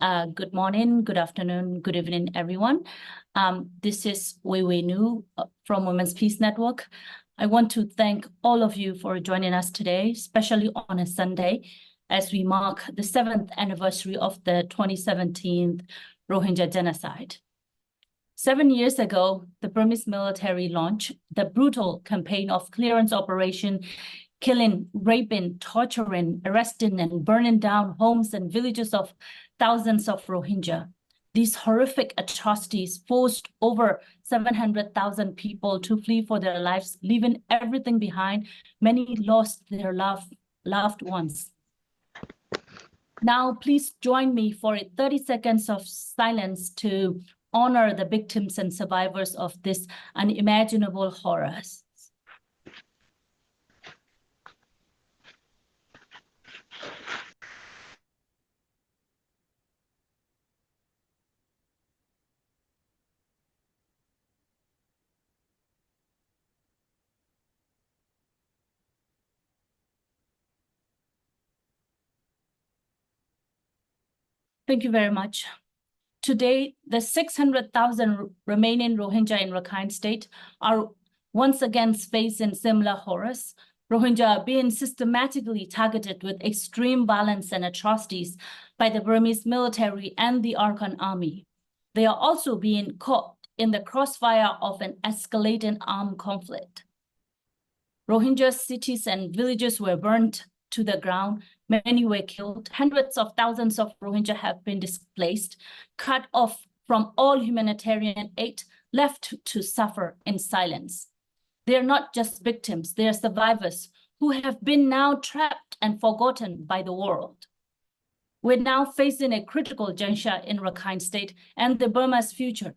Good morning, good afternoon, good evening, everyone. This is Wai Wai Nu from Women's Peace Network. I want to thank all of you for joining us today, especially on a Sunday, as we mark the 7th anniversary of the 2017 Rohingya genocide. 7 years ago, the Burmese military launched the brutal campaign of clearance operation, killing, raping, torturing, arresting, and burning down homes and villages of thousands of Rohingya. These horrific atrocities forced over 700,000 people to flee for their lives, leaving everything behind. Many lost their loved ones. Now, please join me for 30 seconds of silence to honor the victims and survivors of these unimaginable horrors. Thank you very much. Today, the 600,000 remaining Rohingya in Rakhine State are once again facing similar horrors. Rohingya are being systematically targeted with extreme violence and atrocities by the Burmese military and the Arakan army. They are also being caught in the crossfire of an escalating armed conflict. Rohingya cities and villages were burnt to the ground. Many were killed. Hundreds of thousands of Rohingya have been displaced, cut off from all humanitarian aid, left to suffer in silence. They are not just victims, they are survivors who have been now trapped and forgotten by the world. We're now facing a critical juncture in Rakhine State and the Burma's future.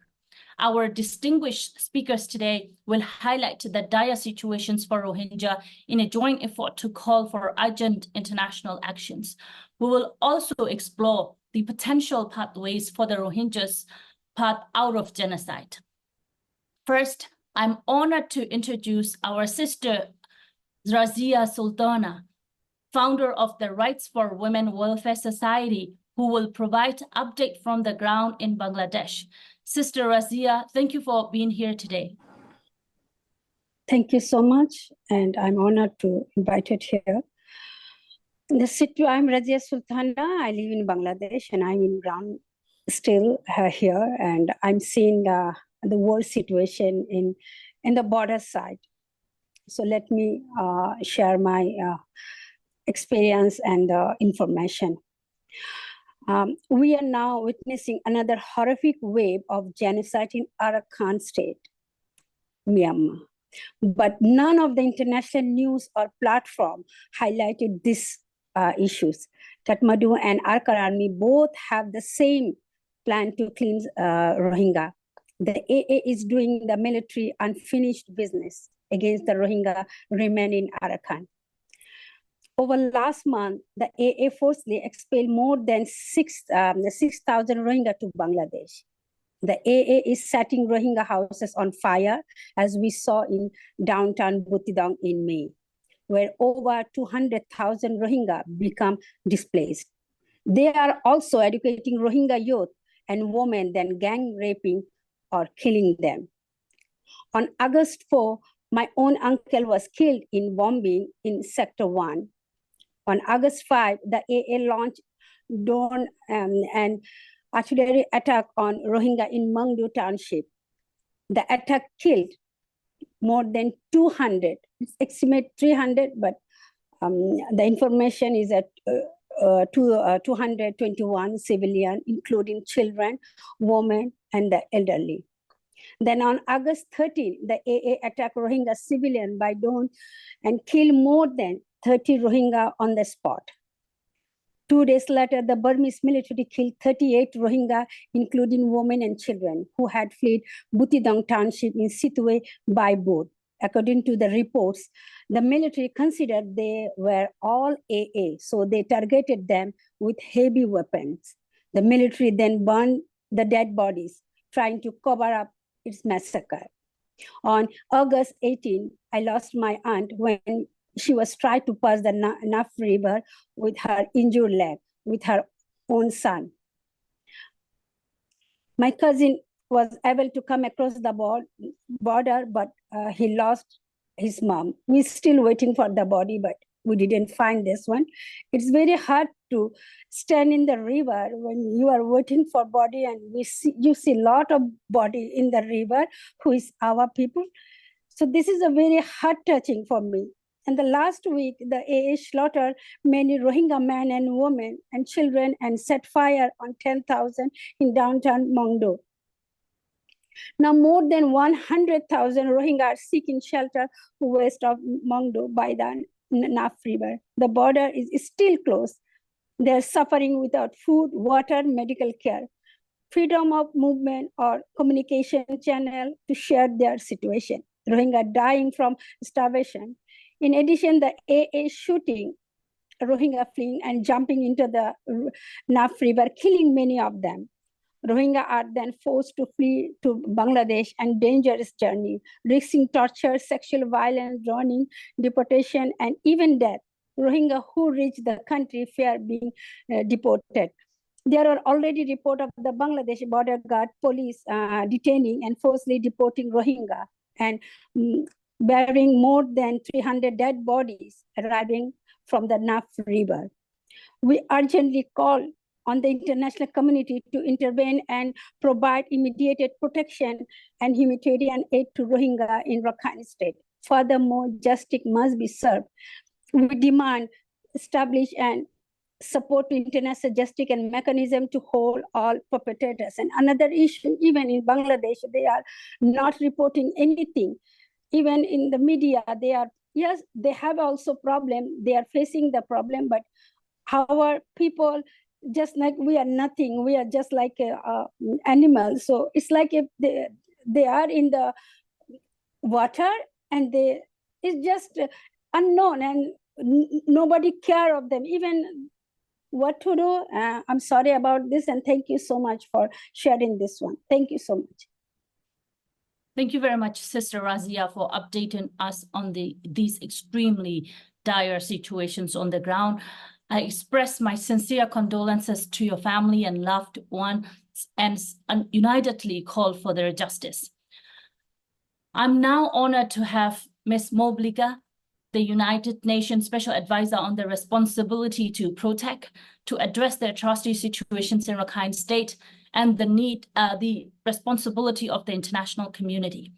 Our distinguished speakers today will highlight the dire situations for Rohingya in a joint effort to call for urgent international actions. We will also explore the potential pathways for the Rohingyas' path out of genocide. First, I'm honored to introduce our sister, Razia Sultana, founder of the Rights for Women Welfare Society, who will provide update from the ground in Bangladesh. Sister Razia, thank you for being here today. Thank you so much, and I'm honored to be invited here. I'm Razia Sultana. I live in Bangladesh, and I'm in ground still here, and I'm seeing the world situation in the border side. So let me share my experience and information. We are now witnessing another horrific wave of genocide in Arakan State, Myanmar. But none of the international news or platform highlighted these issues. Tatmadaw and Arakan army both have the same plan to cleanse Rohingya. The AA is doing the military unfinished business against the Rohingya remaining in Arakan. Over last month, the AA forcibly expelled more than 6,000 Rohingya to Bangladesh. The AA is setting Rohingya houses on fire, as we saw in downtown Butidong in May, where over 200,000 Rohingya become displaced. They are also educating Rohingya youth and women, then gang raping or killing them. On August 4, my own uncle was killed in bombing in Sector 1. On August 5, the AA launched drone and artillery attack on Rohingya in Mangdu Township. The attack killed more than 200, it's estimate 300, but the information is at 221 civilians, including children, women, and the elderly. Then on August 13, the AA attacked Rohingya civilian by drone and killed more than 30 Rohingya on the spot. 2 days later, the Burmese military killed 38 Rohingya, including women and children, who had fled Butidong Township in Situay by boat. According to the reports, the military considered they were all AA, so they targeted them with heavy weapons. The military then burned the dead bodies, trying to cover up its massacre. On August 18, I lost my aunt when she was trying to pass the Naf River with her injured leg, with her own son. My cousin was able to come across the border, but he lost his mom. We're still waiting for the body, but we didn't find this one. It's very hard to stand in the river when you are waiting for body, and you see a lot of body in the river who is our people. So this is a very heart touching for me. And the last week, the AA slaughtered many Rohingya men and women and children and set fire on 10,000 in downtown Mongdo. Now more than 100,000 Rohingya are seeking shelter west of Mongdo by the Naf River. The border is still closed. They're suffering without food, water, medical care, freedom of movement or communication channel to share their situation. Rohingya dying from starvation. In addition, the AA shooting Rohingya fleeing and jumping into the Naf River, killing many of them. Rohingya are then forced to flee to Bangladesh and dangerous journey, risking torture, sexual violence, drowning, deportation, and even death. Rohingya who reach the country fear being deported. There are already reports of the Bangladesh border guard police detaining and forcibly deporting Rohingya and bearing more than 300 dead bodies arriving from the Naf River. We urgently call on the international community to intervene and provide immediate protection and humanitarian aid to Rohingya in Rakhine State. Furthermore, justice must be served. We demand establish and support to international justice and mechanism to hold all perpetrators. And another issue, even in Bangladesh, they are not reporting anything. Even in the media, they are, yes, they have also problem. They are facing the problem, but our people, just like we are nothing, we are just like animals. So it's like if they are in the water and it's just unknown and nobody care of them, even what to do. I'm sorry about this, and thank you so much for sharing this one. Thank you so much. Thank you very much, Sister Razia, for updating us on these extremely dire situations on the ground. I express my sincere condolences to your family and loved ones and unitedly call for their justice. I'm now honored to have Ms. Mobliga, the United Nations Special Advisor on the responsibility to protect, to address the atrocity situations in Rakhine State and the responsibility of the international community.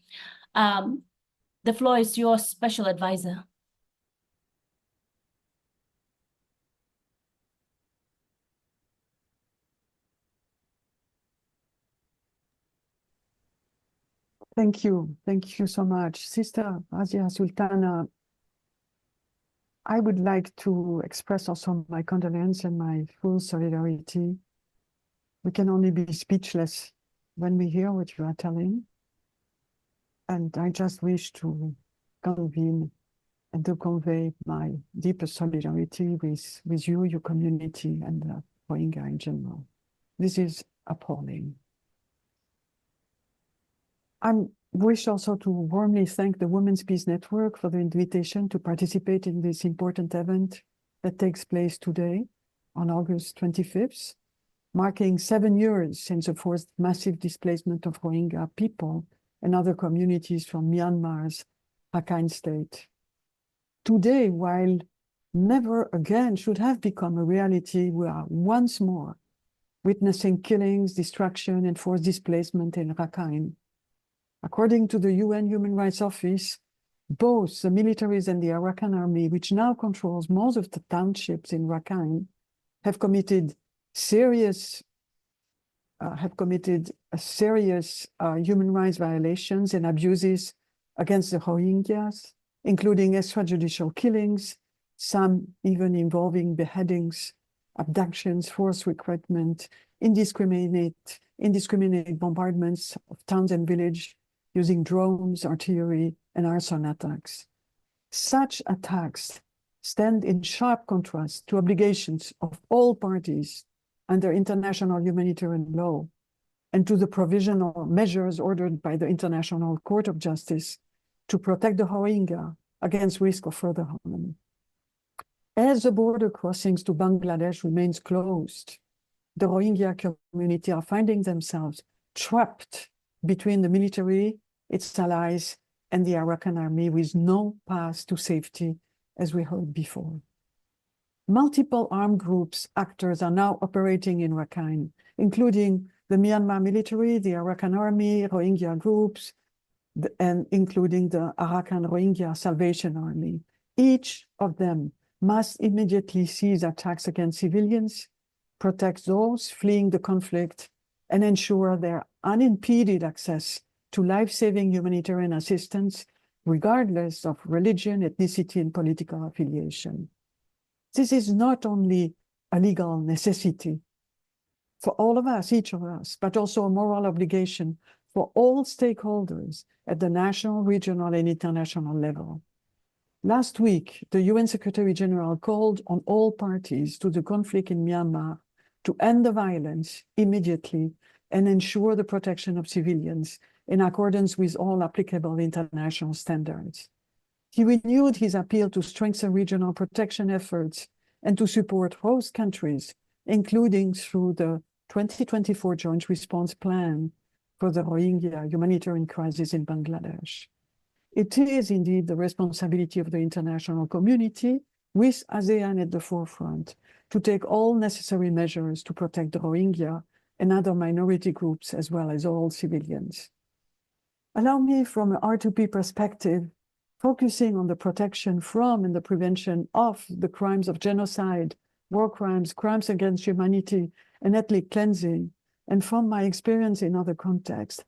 The floor is yours, Special Advisor. Thank you. Thank you so much. Sister Razia, Sultana, I would like to express also my condolence and my full solidarity. We can only be speechless when we hear what you are telling. And I just wish to convene and to convey my deepest solidarity with you, your community, and Rohingya in general. This is appalling. I wish also to warmly thank the Women's Peace Network for the invitation to participate in this important event that takes place today on August 25th, marking 7 years since the forced massive displacement of Rohingya people and other communities from Myanmar's Rakhine State. Today, while never again should have become a reality, we are once more witnessing killings, destruction, and forced displacement in Rakhine. According to the UN Human Rights Office, both the militaries and the Arakan army, which now controls most of the townships in Rakhine, have committed serious human rights violations and abuses against the Rohingyas, including extrajudicial killings, some even involving beheadings, abductions, forced recruitment, indiscriminate bombardments of towns and villages using drones, artillery, and arson attacks. Such attacks stand in sharp contrast to obligations of all parties under international humanitarian law and to the provisional measures ordered by the International Court of Justice to protect the Rohingya against risk of further harm. As the border crossings to Bangladesh remains closed, the Rohingya community are finding themselves trapped between the military, its allies, and the Arakan army with no path to safety, as we heard before. Multiple armed groups, actors are now operating in Rakhine, including the Myanmar military, the Arakan army, Rohingya groups, and including the Arakan Rohingya Salvation Army. Each of them must immediately cease attacks against civilians, protect those fleeing the conflict, and ensure their unimpeded access to life-saving humanitarian assistance, regardless of religion, ethnicity, and political affiliation. This is not only a legal necessity for all of us, each of us, but also a moral obligation for all stakeholders at the national, regional, and international level. Last week, the UN Secretary General called on all parties to the conflict in Myanmar to end the violence immediately and ensure the protection of civilians in accordance with all applicable international standards. He renewed his appeal to strengthen regional protection efforts and to support host countries, including through the 2024 Joint Response Plan for the Rohingya humanitarian crisis in Bangladesh. It is indeed the responsibility of the international community, with ASEAN at the forefront, to take all necessary measures to protect the Rohingya and other minority groups, as well as all civilians. Allow me, from an R2P perspective, focusing on the protection from and the prevention of the crimes of genocide, war crimes, crimes against humanity, and ethnic cleansing, and from my experience in other contexts,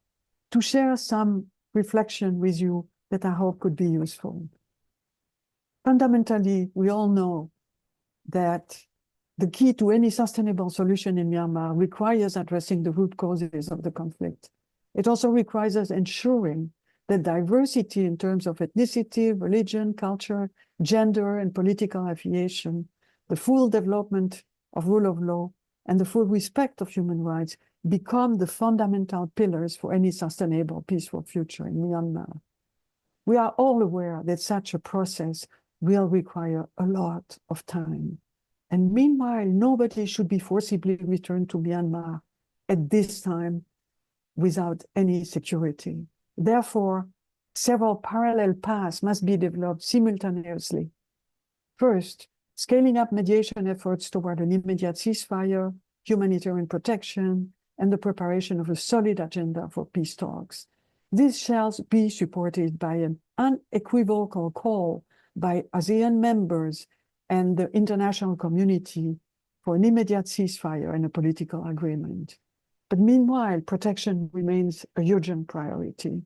to share some reflection with you that I hope could be useful. Fundamentally, we all know that the key to any sustainable solution in Myanmar requires addressing the root causes of the conflict. It also requires ensuring that diversity in terms of ethnicity, religion, culture, gender, and political affiliation, the full development of rule of law, and the full respect of human rights become the fundamental pillars for any sustainable, peaceful future in Myanmar. We are all aware that such a process will require a lot of time. And meanwhile, nobody should be forcibly returned to Myanmar at this time without any security. Therefore, several parallel paths must be developed simultaneously. First, scaling up mediation efforts toward an immediate ceasefire, humanitarian protection, and the preparation of a solid agenda for peace talks. This shall be supported by an unequivocal call by ASEAN members and the international community for an immediate ceasefire and a political agreement. But meanwhile, protection remains a urgent priority.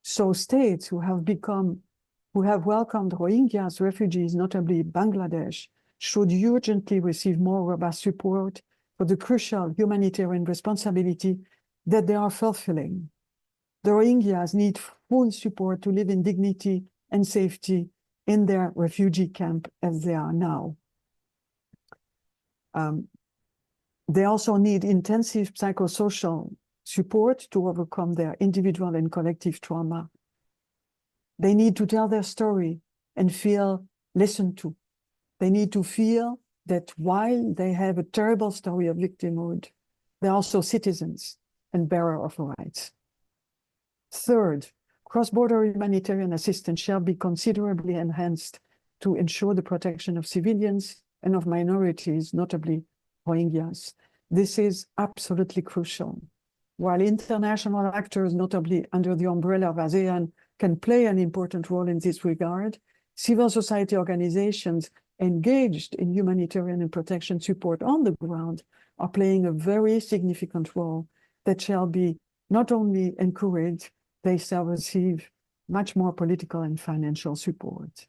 So states who have welcomed Rohingya as refugees, notably Bangladesh, should urgently receive more robust support for the crucial humanitarian responsibility that they are fulfilling. The Rohingyas need full support to live in dignity and safety in their refugee camp as they are now. They also need intensive psychosocial support to overcome their individual and collective trauma. They need to tell their story and feel listened to. They need to feel that while they have a terrible story of victimhood, they're also citizens and bearer of rights. Third, cross-border humanitarian assistance shall be considerably enhanced to ensure the protection of civilians and of minorities, notably Rohingyas. This is absolutely crucial. While international actors, notably under the umbrella of ASEAN, can play an important role in this regard, civil society organizations engaged in humanitarian and protection support on the ground are playing a very significant role that shall be not only encouraged, they shall receive much more political and financial support.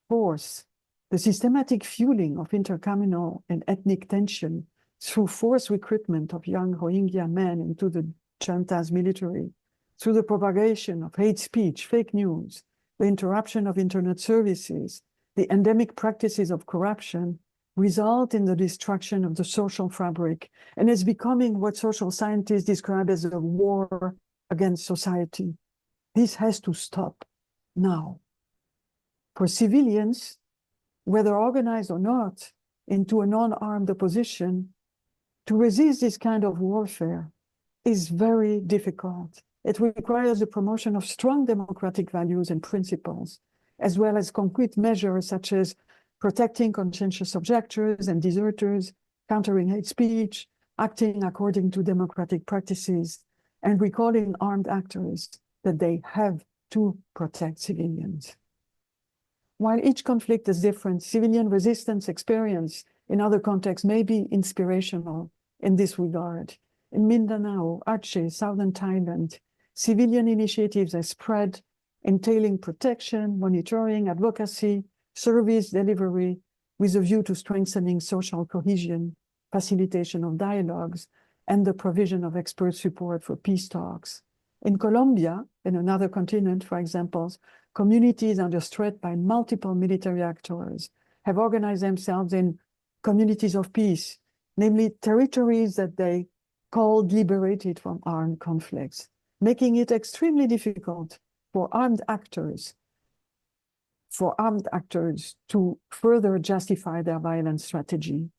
Fourth, the systematic fueling of intercommunal and ethnic tension through forced recruitment of young Rohingya men into the junta's military, through the propagation of hate speech, fake news, the interruption of internet services, the endemic practices of corruption, result in the destruction of the social fabric and is becoming what social scientists describe as a war against society. This has to stop now. For civilians, whether organized or not, into a non-armed opposition, to resist this kind of warfare is very difficult. It requires the promotion of strong democratic values and principles, as well as concrete measures such as protecting conscientious objectors and deserters, countering hate speech, acting according to democratic practices, and recalling armed actors that they have to protect civilians. While each conflict is different, civilian resistance experience in other contexts may be inspirational in this regard. In Mindanao, Aceh, southern Thailand, civilian initiatives have spread, entailing protection, monitoring, advocacy, service delivery, with a view to strengthening social cohesion, facilitation of dialogues, and the provision of expert support for peace talks. In Colombia, in another continent, for example, communities under threat by multiple military actors have organized themselves in communities of peace, namely territories that they called liberated from armed conflicts, making it extremely difficult for armed actors to further justify their violent strategy.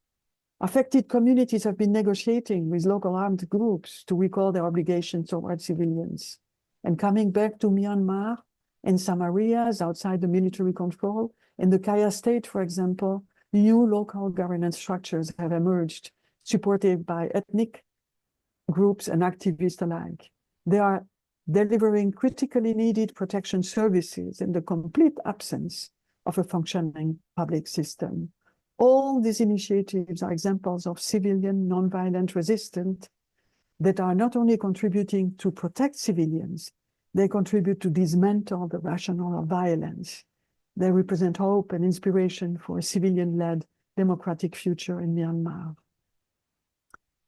Affected communities have been negotiating with local armed groups to recall their obligations toward civilians. And coming back to Myanmar, in some areas outside the military control, in the Kaya state, for example, new local governance structures have emerged, supported by ethnic groups and activists alike. They are delivering critically needed protection services in the complete absence of a functioning public system. All these initiatives are examples of civilian nonviolent resistance that are not only contributing to protect civilians, they contribute to dismantle the rationale of violence. They represent hope and inspiration for a civilian-led democratic future in Myanmar.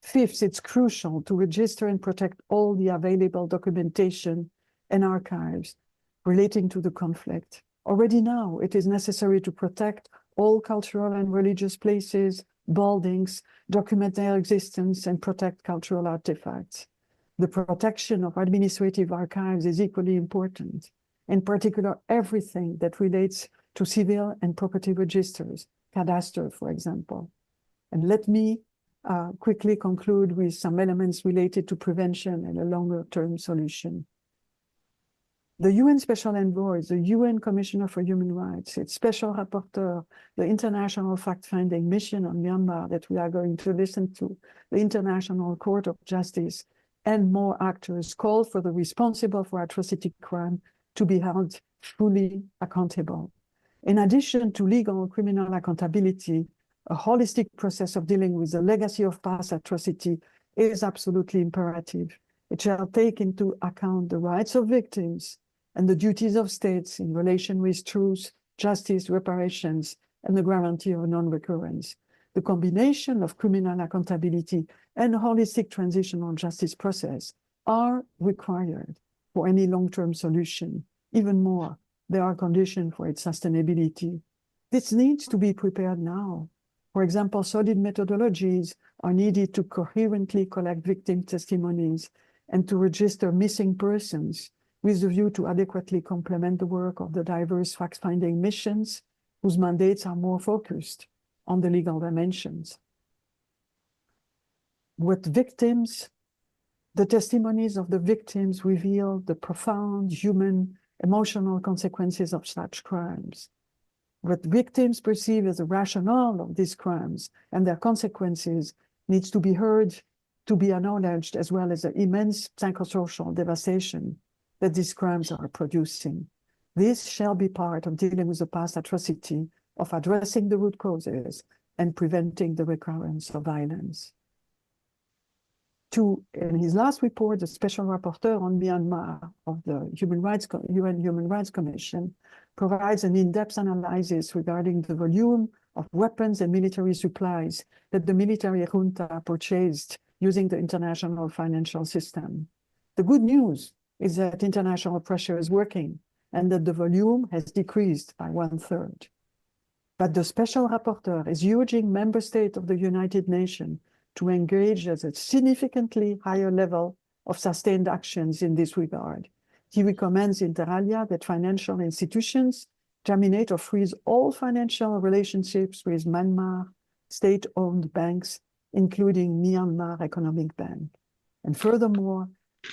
Fifth, it's crucial to register and protect all the available documentation and archives relating to the conflict. Already now, it is necessary to protect all cultural and religious places, buildings, document their existence, and protect cultural artifacts. The protection of administrative archives is equally important, in particular, everything that relates to civil and property registers, cadastre, for example. And let me quickly conclude with some elements related to prevention and a longer-term solution. The UN Special Envoy, the UN Commissioner for Human Rights, its Special Rapporteur, the International Fact-Finding Mission on Myanmar that we are going to listen to, the International Court of Justice, and more actors call for the responsible for atrocity crime to be held fully accountable. In addition to legal criminal accountability, a holistic process of dealing with the legacy of past atrocity is absolutely imperative. It shall take into account the rights of victims and the duties of states in relation with truth, justice, reparations, and the guarantee of non-recurrence. The combination of criminal accountability and a holistic transitional justice process are required for any long-term solution. Even more, they are conditioned for its sustainability. This needs to be prepared now. For example, solid methodologies are needed to coherently collect victim testimonies and to register missing persons with the view to adequately complement the work of the diverse fact-finding missions whose mandates are more focused on the legal dimensions. With victims, the testimonies of the victims reveal the profound human, emotional consequences of such crimes. What victims perceive as the rationale of these crimes and their consequences needs to be heard, to be acknowledged, as well as the immense psychosocial devastation that these crimes are producing. This shall be part of dealing with the past atrocity, of addressing the root causes and preventing the recurrence of violence. In his last report, the Special Rapporteur on Myanmar of the UN Human Rights Commission provides an in-depth analysis regarding the volume of weapons and military supplies that the military junta purchased using the international financial system. The good news is that international pressure is working and that the volume has decreased by 1/3. But the Special Rapporteur is urging member states of the United Nations to engage at a significantly higher level of sustained actions in this regard. He recommends inter alia that financial institutions terminate or freeze all financial relationships with Myanmar state-owned banks, including Myanmar Economic Bank. And furthermore,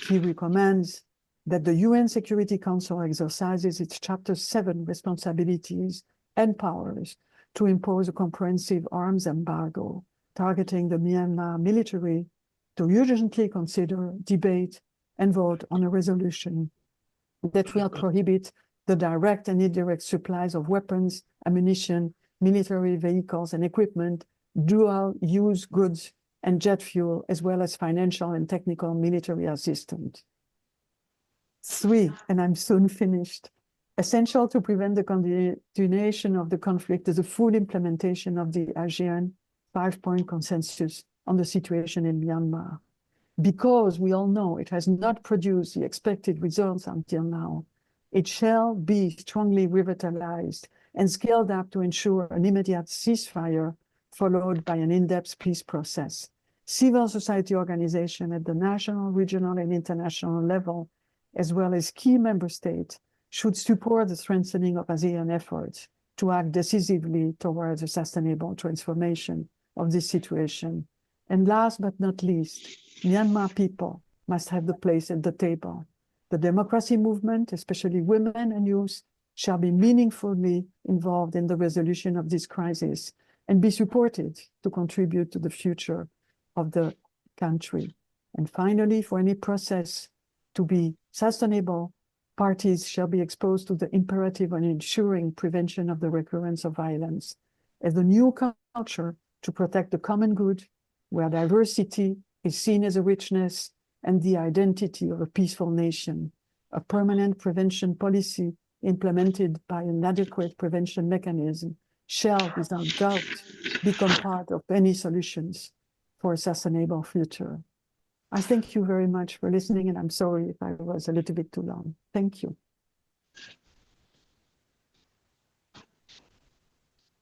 he recommends that the UN Security Council exercises its Chapter 7 responsibilities and powers to impose a comprehensive arms embargo targeting the Myanmar military to urgently consider, debate, and vote on a resolution that will prohibit the direct and indirect supplies of weapons, ammunition, military vehicles and equipment, dual-use goods, and jet fuel, as well as financial and technical military assistance. 3, and I'm soon finished. Essential to prevent the continuation of the conflict is the full implementation of the ASEAN 5-point consensus on the situation in Myanmar. Because we all know it has not produced the expected results until now, it shall be strongly revitalized and scaled up to ensure an immediate ceasefire followed by an in-depth peace process. Civil society organizations at the national, regional, and international level, as well as key member states, should support the strengthening of ASEAN efforts to act decisively towards a sustainable transformation of this situation. And last but not least, Myanmar people must have the place at the table. The democracy movement, especially women and youth, shall be meaningfully involved in the resolution of this crisis and be supported to contribute to the future of the country. And finally, for any process to be sustainable, parties shall be exposed to the imperative on ensuring prevention of the recurrence of violence as the new culture to protect the common good, where diversity is seen as a richness and the identity of a peaceful nation. A permanent prevention policy implemented by an adequate prevention mechanism shall, without doubt, become part of any solutions for a sustainable future. I thank you very much for listening, and I'm sorry if I was a little bit too long. Thank you.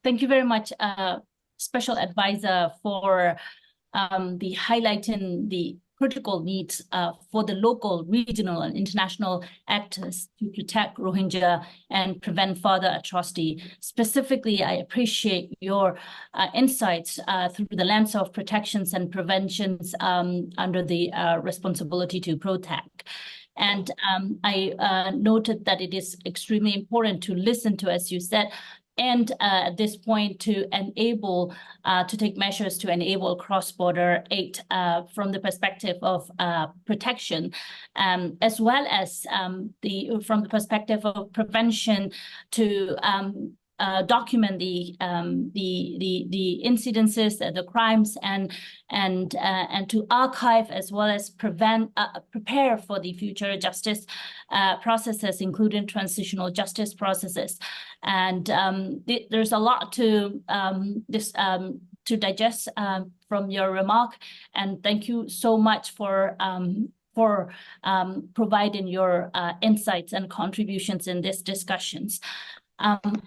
Thank you very much, Special Advisor, for the highlighting the critical needs for the local, regional, and international actors to protect Rohingya and prevent further atrocity. Specifically, I appreciate your insights through the lens of protections and preventions under the responsibility to protect. And I noted that it is extremely important to listen to, as you said, and at this point to enable, to take measures to enable cross-border aid from the perspective of protection, as well as from the perspective of prevention to document the incidences, the crimes, and to archive as well as prepare for the future justice processes, including transitional justice processes. And there's a lot to digest from your remark, and thank you so much for providing your insights and contributions in these discussions.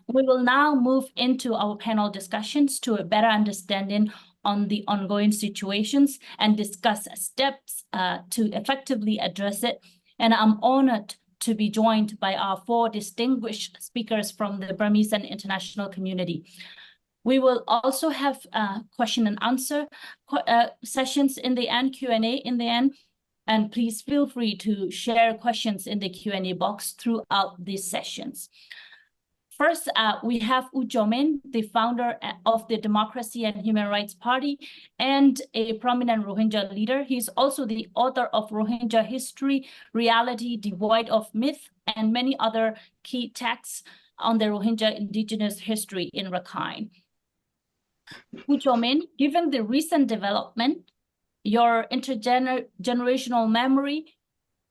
We will now move into our panel discussions to a better understanding on the ongoing situations and discuss steps to effectively address it. And I'm honored to be joined by our 4 distinguished speakers from the Burmese and international community. We will also have question and answer sessions in the end, Q&A in the end. And please feel free to share questions in the Q&A box throughout these sessions. First, we have U Jomin, the founder of the Democracy and Human Rights Party and a prominent Rohingya leader. He's also the author of Rohingya History, Reality Devoid of Myth, and many other key texts on the Rohingya indigenous history in Rakhine. U Jomin, given the recent development, your intergenerational memory,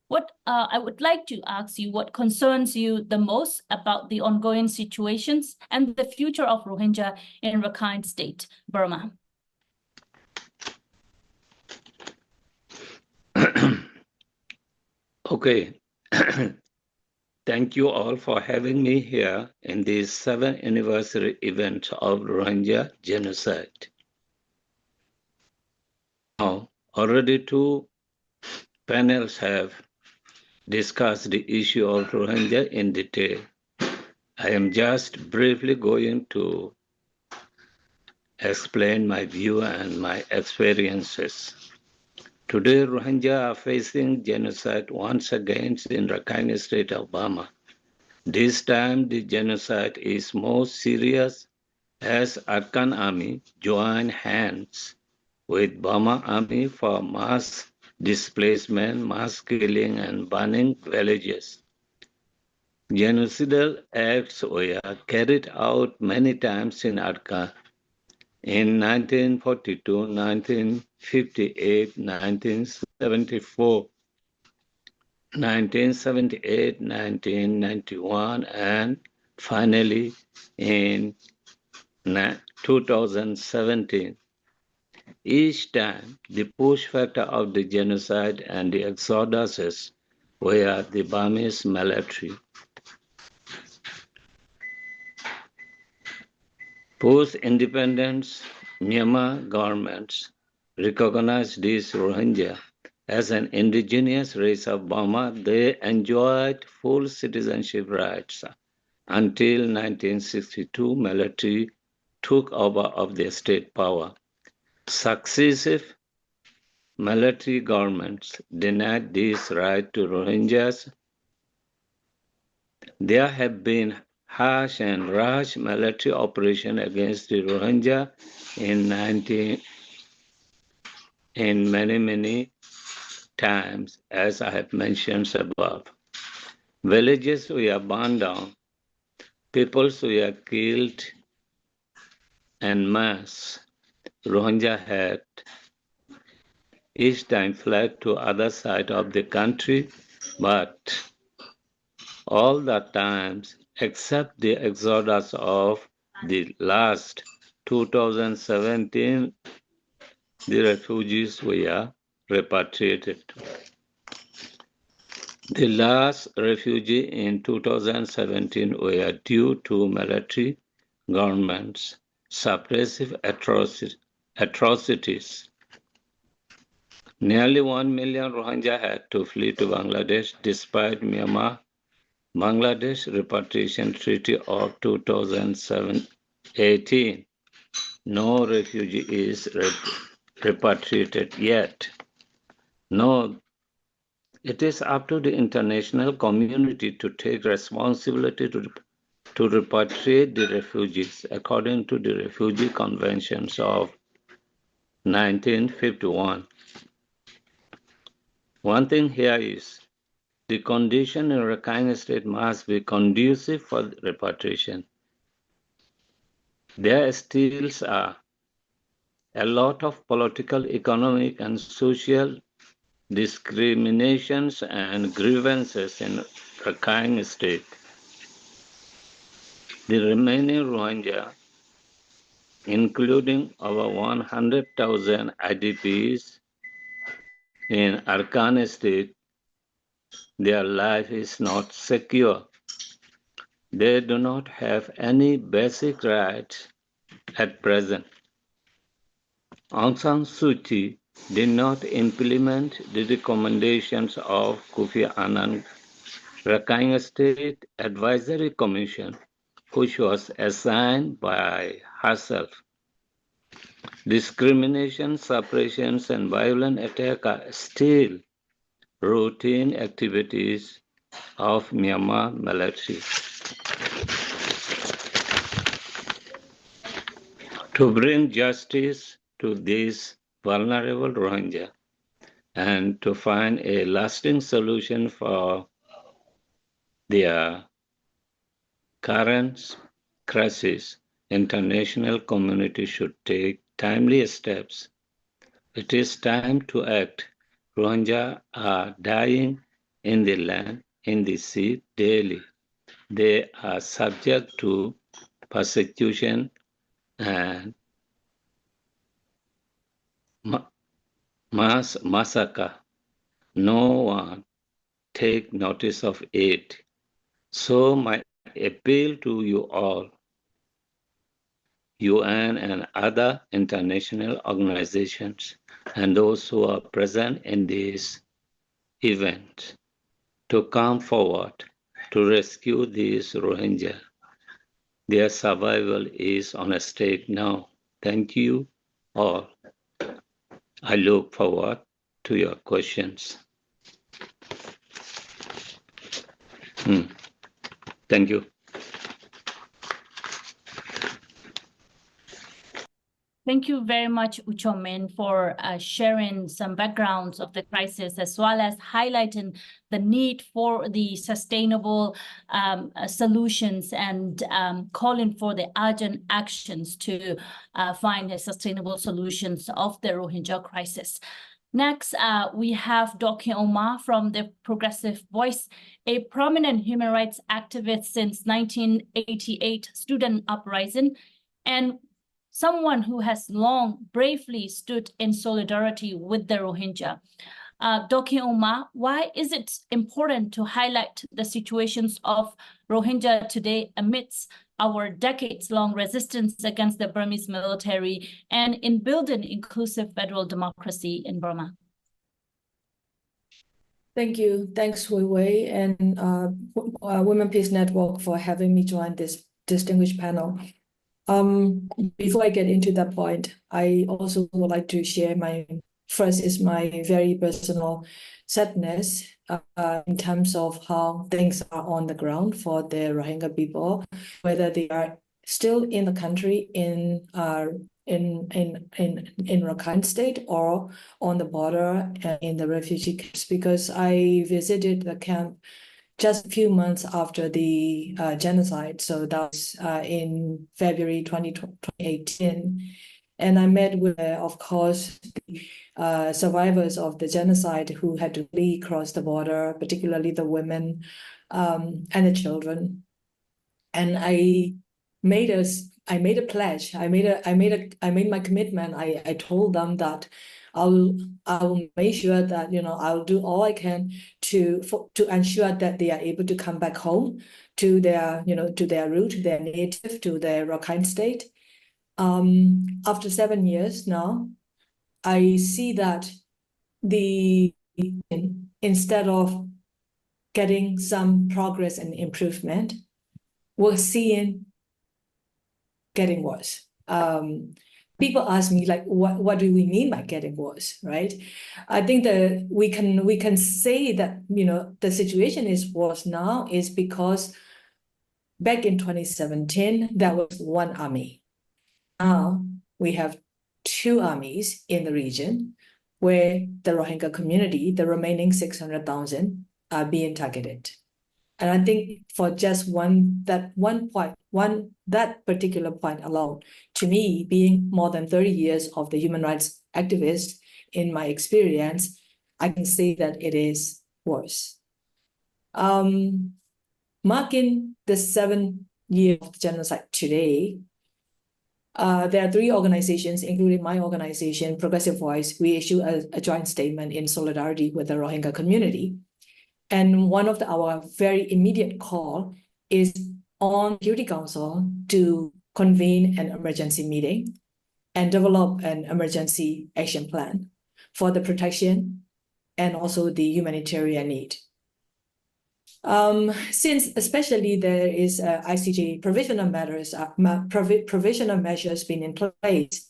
what I would like to ask you, what concerns you the most about the ongoing situations and the future of Rohingya in Rakhine State, Burma? Okay. Thank you all for having me here in this 7th anniversary event of Rohingya genocide. Now, already 2 panels have discussed the issue of Rohingya in detail. I am just briefly going to explain my view and my experiences Today, Rohingya are facing genocide once again in Rakhine State of Burma. This time, the genocide is more serious as Arakan army join hands with Burma army for mass displacement, mass killing, and burning villages. Genocidal acts were carried out many times in Arakan in 1942, 1958, 1974, 1978, 1991, and finally in 2017. Each time, the push factor of the genocide and the exoduses were the Burmese military. Post-independence, Myanmar governments recognized these Rohingya as an indigenous race of Burma. They enjoyed full citizenship rights until 1962 military took over of their state power. Successive military governments denied this right to Rohingyas. There have been harsh and rash military operations against the Rohingya in many times, as I have mentioned above. Villages were burned down, peoples were killed en masse. Rohingya had each time fled to other side of the country, but all the times except the exodus of the last 2017, the refugees were repatriated. The last refugee in 2017 were due to military government's suppressive atrocities. Nearly 1 million Rohingya had to flee to Bangladesh despite Bangladesh Repatriation Treaty of 2018. No refugee is repatriated yet. No, it is up to the international community to take responsibility to repatriate the refugees according to the Refugee Conventions of 1951. One thing here is the condition in Rakhine State must be conducive for repatriation. There still are a lot of political, economic, and social discriminations and grievances in Rakhine State. The remaining Rohingya, including over 100,000 IDPs in Arakan State, their life is not secure. They do not have any basic rights at present. Aung San Suu Kyi did not implement the recommendations of Kofi Annan Rakhine State Advisory Commission, which was assigned by herself. Discrimination, suppressions, and violent attacks are still routine activities of Myanmar military. To bring justice to these vulnerable Rohingya and to find a lasting solution for their current crisis, international community should take timely steps. It is time to act. Rohingya are dying in the land, in the sea daily. They are subject to persecution and mass massacre. No one take notice of it. So my appeal to you all, UN and other international organizations, and those who are present in this event, to come forward to rescue these Rohingya. Their survival is on stake now. Thank you all. I look forward to your questions. Thank you. Thank you very much, Uchomin, for sharing some backgrounds of the crisis, as well as highlighting the need for the sustainable solutions and calling for the urgent actions to find the sustainable solutions of the Rohingya crisis. Next, we have Dr. Omar from the Progressive Voice, a prominent human rights activist since 1988 student uprising, and someone who has long bravely stood in solidarity with the Rohingya. Dr. Omar, why is it important to highlight the situations of Rohingya today amidst our decades-long resistance against the Burmese military and in building inclusive federal democracy in Burma? Thank you. Thanks, Wai Wai and Women Peace Network for having me join this distinguished panel. Before I get into that point, I also would like to share my very personal sadness in terms of how things are on the ground for the Rohingya people, whether they are still in the country in Rakhine State or on the border in the refugee camps, because I visited the camp just a few months after the genocide. So that was in February 2018. And I met with, of course, the survivors of the genocide who had to flee across the border, particularly the women and the children. And I made a pledge. I made my commitment. I told them that I will make sure that I'll do all I can to ensure that they are able to come back home to their to their root, their native, to their Rakhine State. After 7 years now, I see that instead of getting some progress and improvement, we're seeing getting worse. People ask me, like, what do we mean by getting worse, right? I think that we can say that the situation is worse now is because back in 2017 there was one army. Now we have two armies in the region where the Rohingya community, the remaining 600,000, are being targeted. And I think for just that particular point alone, to me, being more than 30 years of the human rights activist, in my experience, I can say that it is worse. Marking the 7th year of genocide today, there are 3 organizations, including my organization, Progressive Voice. We issue a joint statement in solidarity with the Rohingya community. And one of our very immediate call is on Security Council to convene an emergency meeting and develop an emergency action plan for the protection and also the humanitarian need. Since especially there is ICJ provisional measures being in place,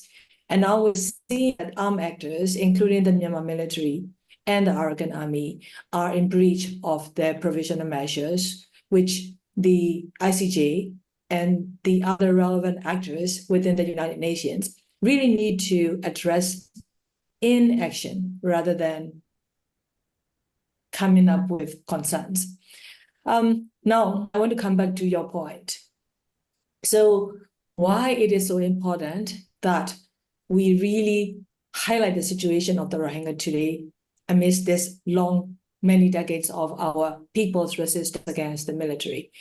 and now we see that armed actors, including the Myanmar military and the Arakan army, are in breach of their provisional measures, which the ICJ and the other relevant actors within the United Nations really need to address in action rather than coming up with concerns. Now, I want to come back to your point. So why it is so important that we really highlight the situation of the Rohingya today amidst this many decades of our people's resistance against the military.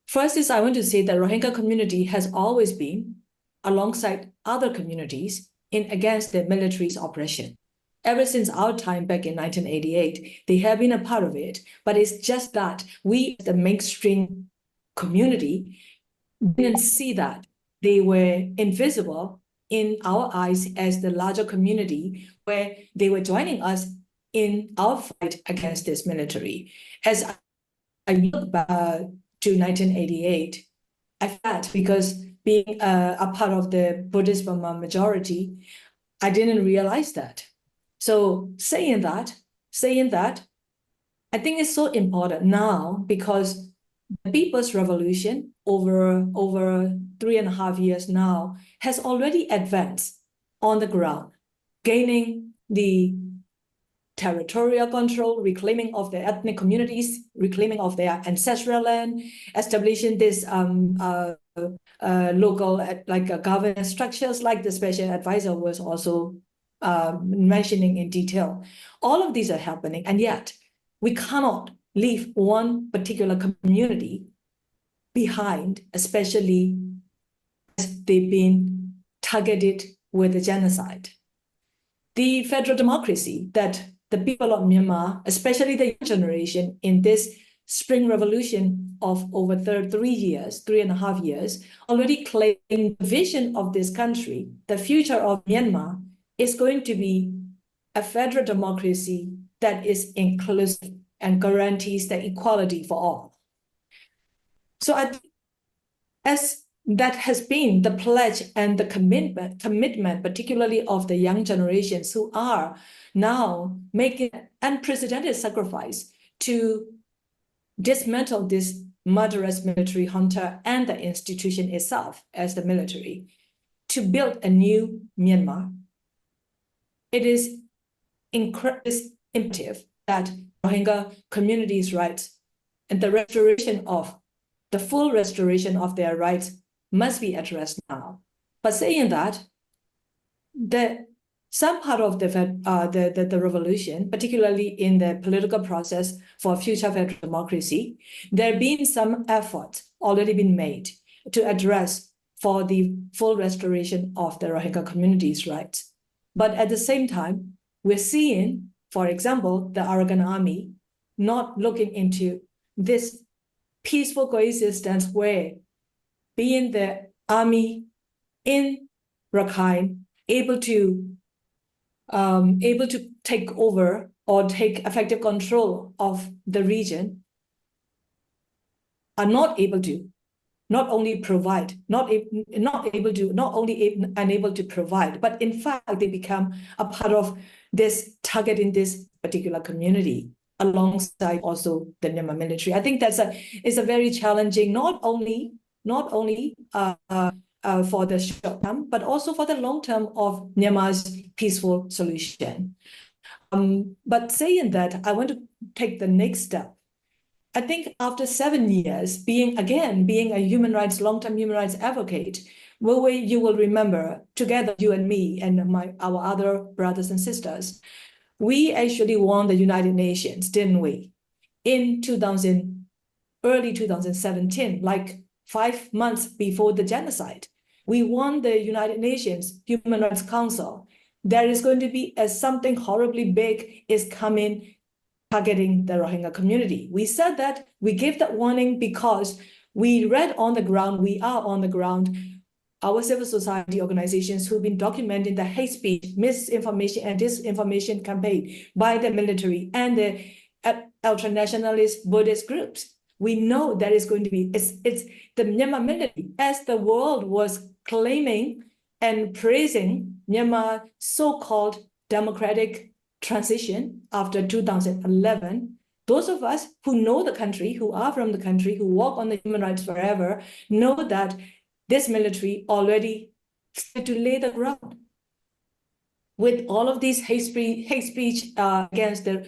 First is I want to say that Rohingya community has always been alongside other communities against the military's oppression. Ever since our time back in 1988, they have been a part of it, but it's just that we, the mainstream community, didn't see that. They were invisible in our eyes as the larger community, where they were joining us in our fight against this military. As I look back to 1988, I felt, because being a part of the Buddhist Burma majority, I didn't realize that. So saying that, I think it's so important now because the People's Revolution over 3.5 years now has already advanced on the ground, gaining the territorial control, reclaiming of their ethnic communities, reclaiming of their ancestral land, establishing this local governance structures like the special advisor was also mentioning in detail. All of these are happening, and yet we cannot leave one particular community behind, especially as they've been targeted with the genocide. The federal democracy that the people of Myanmar, especially the young generation in this Spring Revolution of over 3.5 years, already claimed the vision of this country, the future of Myanmar is going to be a federal democracy that is inclusive and guarantees the equality for all. So as that has been the pledge and the commitment, particularly of the young generations who are now making unprecedented sacrifice to dismantle this murderous military junta and the institution itself as the military, to build a new Myanmar. It is imperative that Rohingya communities' rights and the full restoration of their rights must be addressed now. But saying that, some part of the revolution, particularly in the political process for future federal democracy, there have been some efforts already been made to address for the full restoration of the Rohingya community's rights. But at the same time, we're seeing, for example, the Arakan army not looking into this peaceful coexistence where being the army in Rakhine able to take over or take effective control of the region are not able to unable to provide, but in fact they become a part of this target in this particular community alongside also the Myanmar military. I think it's a very challenging, not only for the short term, but also for the long term of Myanmar's peaceful solution. But saying that, I want to take the next step. I think after 7 years, being a human rights, long-term human rights advocate, you will remember together, you and me and our other brothers and sisters, we actually won the United Nations, didn't we? In early 2017, like 5 months before the genocide, we won the United Nations Human Rights Council. There is going to be something horribly big is coming, targeting the Rohingya community. We said that, we gave that warning because we read on the ground, we are on the ground, our civil society organizations who've been documenting the hate speech, misinformation and disinformation campaign by the military and the ultra-nationalist Buddhist groups. We know that is going to be, it's the Myanmar military, as the world was claiming and praising Myanmar so-called democratic transition after 2011. Those of us who know the country, who are from the country, who walk on the human rights forever, know that this military already started to lay the ground with all of these hate speech against the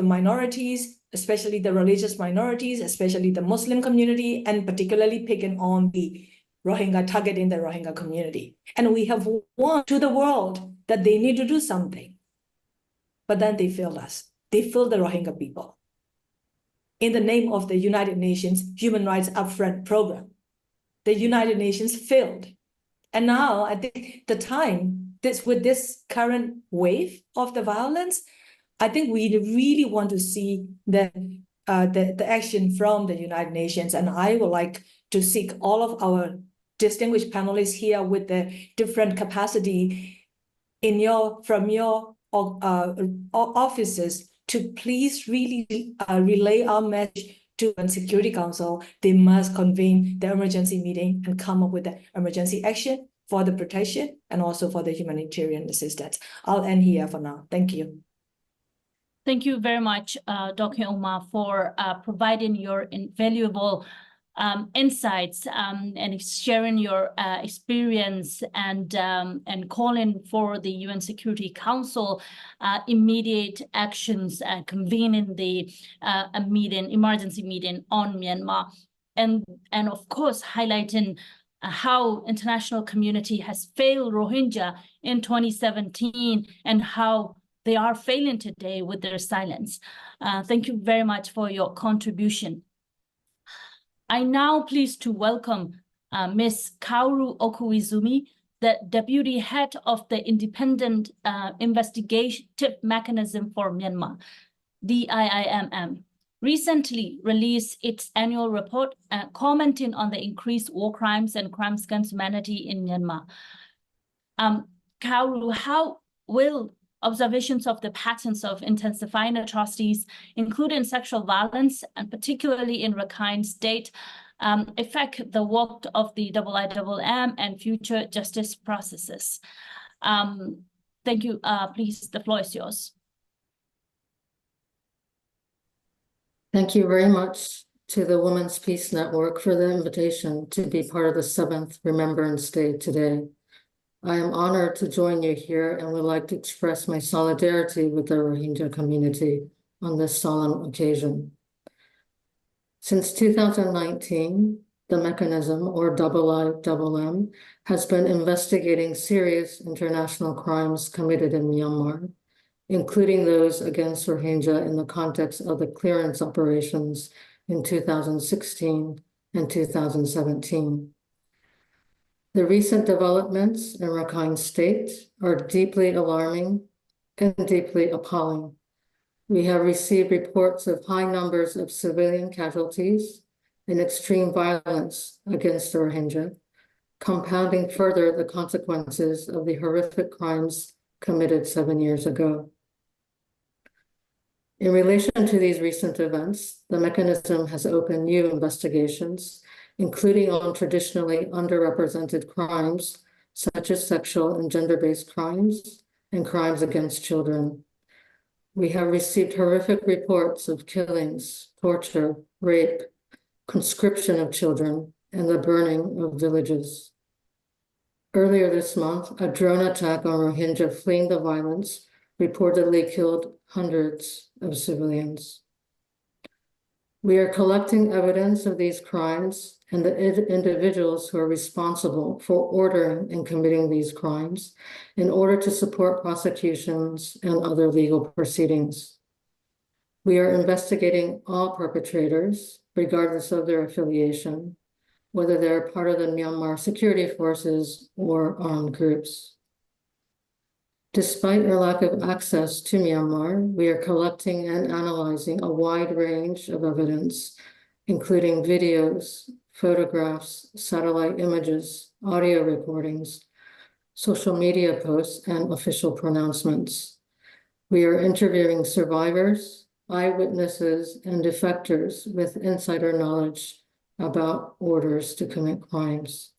minorities, especially the religious minorities, especially the Muslim community, and particularly picking on the Rohingya, targeting the Rohingya community. And we have warned to the world that they need to do something. But then they failed us. They failed the Rohingya people in the name of the United Nations Human Rights Upfront Program. The United Nations failed. And now I think the time, with this current wave of the violence, I think we really want to see the action from the United Nations. And I would like to seek all of our distinguished panelists here with the different capacity from your offices to please really relay our message to the Security Council. They must convene the emergency meeting and come up with the emergency action for the protection and also for the humanitarian assistance. I'll end here for now. Thank you. Thank you very much, Dr. Omar, for providing your invaluable insights and sharing your experience and calling for the UN Security Council immediate actions and convening the emergency meeting on Myanmar, and of course highlighting how international community has failed Rohingya in 2017 and how they are failing today with their silence. Thank you very much for your contribution. I now pleased to welcome Ms. Kaoru Okuizumi, the Deputy Head of the Independent Investigative Mechanism for Myanmar, DIIMM, recently released its annual report commenting on the increased war crimes and crimes against humanity in Myanmar. Kaoru, how will observations of the patterns of intensifying atrocities, including sexual violence, and particularly in Rakhine State, affect the work of the IIMM and future justice processes? Thank you. Please, the floor is yours. Thank you very much to the Women's Peace Network for the invitation to be part of the 7th Remembrance Day today. I am honored to join you here and would like to express my solidarity with the Rohingya community on this solemn occasion. Since 2019, the mechanism, or IIMM, has been investigating serious international crimes committed in Myanmar, including those against Rohingya in the context of the clearance operations in 2016 and 2017. The recent developments in Rakhine State are deeply alarming and deeply appalling. We have received reports of high numbers of civilian casualties and extreme violence against the Rohingya, compounding further the consequences of the horrific crimes committed 7 years ago. In relation to these recent events, the mechanism has opened new investigations, including on traditionally underrepresented crimes, such as sexual and gender-based crimes and crimes against children. We have received horrific reports of killings, torture, rape, conscription of children, and the burning of villages. Earlier this month, a drone attack on Rohingya fleeing the violence reportedly killed hundreds of civilians. We are collecting evidence of these crimes and the individuals who are responsible for ordering and committing these crimes in order to support prosecutions and other legal proceedings. We are investigating all perpetrators, regardless of their affiliation, whether they're part of the Myanmar security forces or armed groups. Despite our lack of access to Myanmar, we are collecting and analyzing a wide range of evidence, including videos, photographs, satellite images, audio recordings, social media posts, and official pronouncements. We are interviewing survivors, eyewitnesses, and defectors with insider knowledge about orders to commit crimes.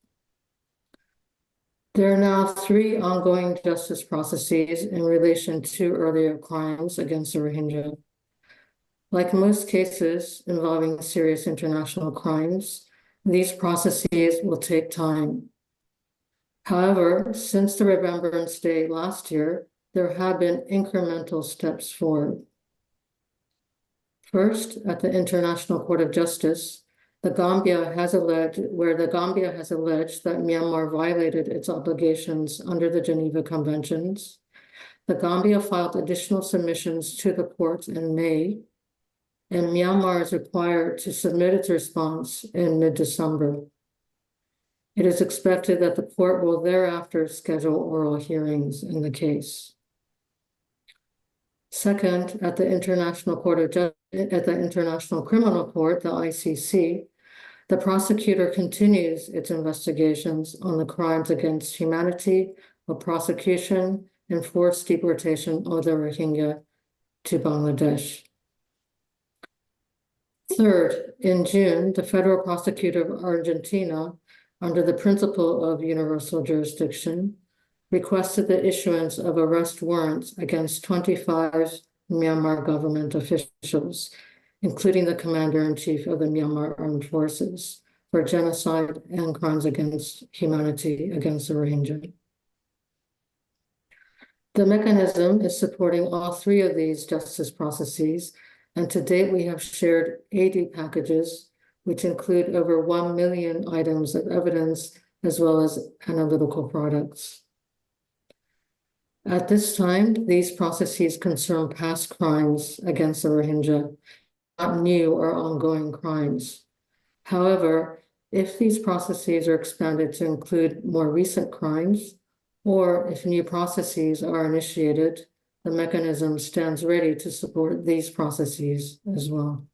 There are now 3 ongoing justice processes in relation to earlier crimes against the Rohingya. Like most cases involving serious international crimes, these processes will take time. However, since the Remembrance Day last year, there have been incremental steps forward. First, at the International Court of Justice, the Gambia has alleged that Myanmar violated its obligations under the Geneva Conventions. The Gambia filed additional submissions to the court in May, and Myanmar is required to submit its response in mid-December. It is expected that the court will thereafter schedule oral hearings in the case. Second, at the International Criminal Court, the ICC, the prosecutor continues its investigations on the crimes against humanity of prosecution and forced deportation of the Rohingya to Bangladesh. Third, in June, the federal prosecutor of Argentina under the principle of universal jurisdiction, requested the issuance of arrest warrants against 25 Myanmar government officials, including the commander-in-chief of the Myanmar Armed Forces, for genocide and crimes against humanity against the Rohingya. The mechanism is supporting all three of these justice processes, and to date we have shared 80 packages, which include over 1 million items of evidence as well as analytical products. At this time, these processes concern past crimes against the Rohingya, not new or ongoing crimes. However, if these processes are expanded to include more recent crimes, or if new processes are initiated, the mechanism stands ready to support these processes as well.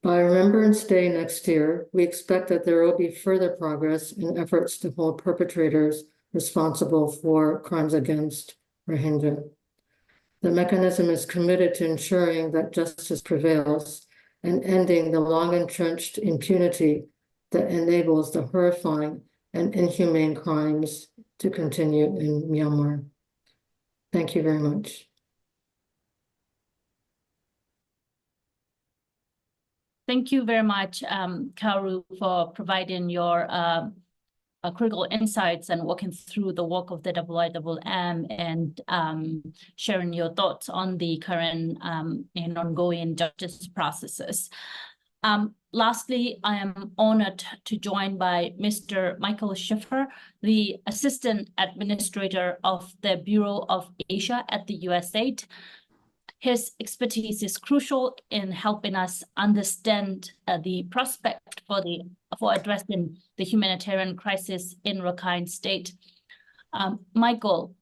By Remembrance Day next year, we expect that there will be further progress in efforts to hold perpetrators responsible for crimes against Rohingya. The mechanism is committed to ensuring that justice prevails and ending the long-entrenched impunity that enables the horrifying and inhumane crimes to continue in Myanmar. Thank you very much. Thank you very much, Karu, for providing your critical insights and walking through the work of the IIM and sharing your thoughts on the current and ongoing justice processes. Lastly, I am honored to join by Mr. Michael Schiffer, the Assistant Administrator of the Bureau of Asia at the USAID. His expertise is crucial in helping us understand the prospect for addressing the humanitarian crisis in Rakhine State. Michael,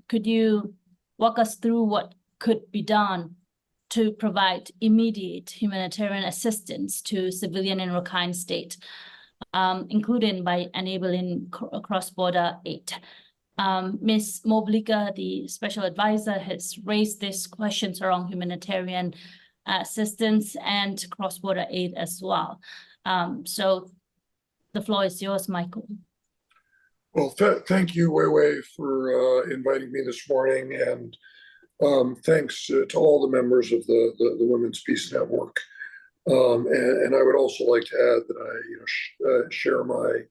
could you walk us through what could be done to provide immediate humanitarian assistance to civilians in Rakhine State, including by enabling cross-border aid? Ms. Moblica, the special advisor, has raised these questions around humanitarian assistance and cross-border aid as well. So the floor is yours, Michael. Well, thank you, Wai Wai, for inviting me this morning, and thanks to all the members of the Women's Peace Network. And I would also like to add that I share my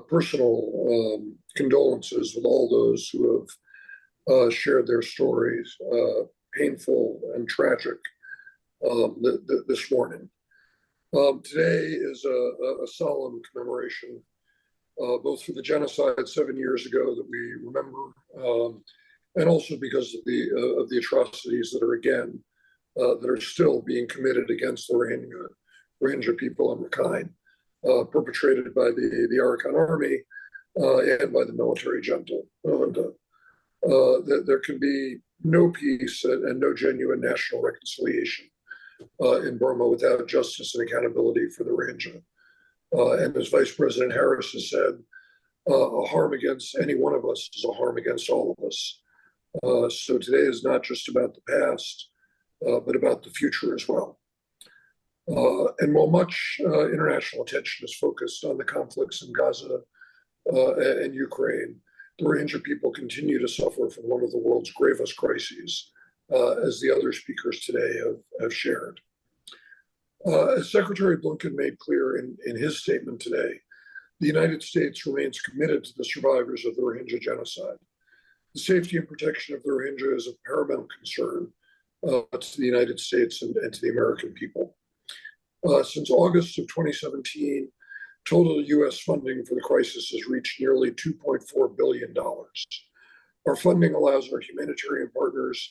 personal condolences with all those who have shared their stories, painful and tragic, this morning. Today is a solemn commemoration, both for the genocide 7 years ago that we remember, and also because of the atrocities that are still being committed against the Rohingya people in Rakhine, perpetrated by the Arakan army and by the military junta. There can be no peace and no genuine national reconciliation in Burma without justice and accountability for the Rohingya. And as Vice President Harris has said, a harm against any one of us is a harm against all of us. So today is not just about the past, but about the future as well. And while much international attention is focused on the conflicts in Gaza and Ukraine, the Rohingya people continue to suffer from one of the world's gravest crises, as the other speakers today have shared. As Secretary Blinken made clear in his statement today, the United States remains committed to the survivors of the Rohingya genocide. The safety and protection of the Rohingya is of paramount concern to the United States and to the American people. Since August of 2017, total U.S. funding for the crisis has reached nearly $2.4 billion. Our funding allows our humanitarian partners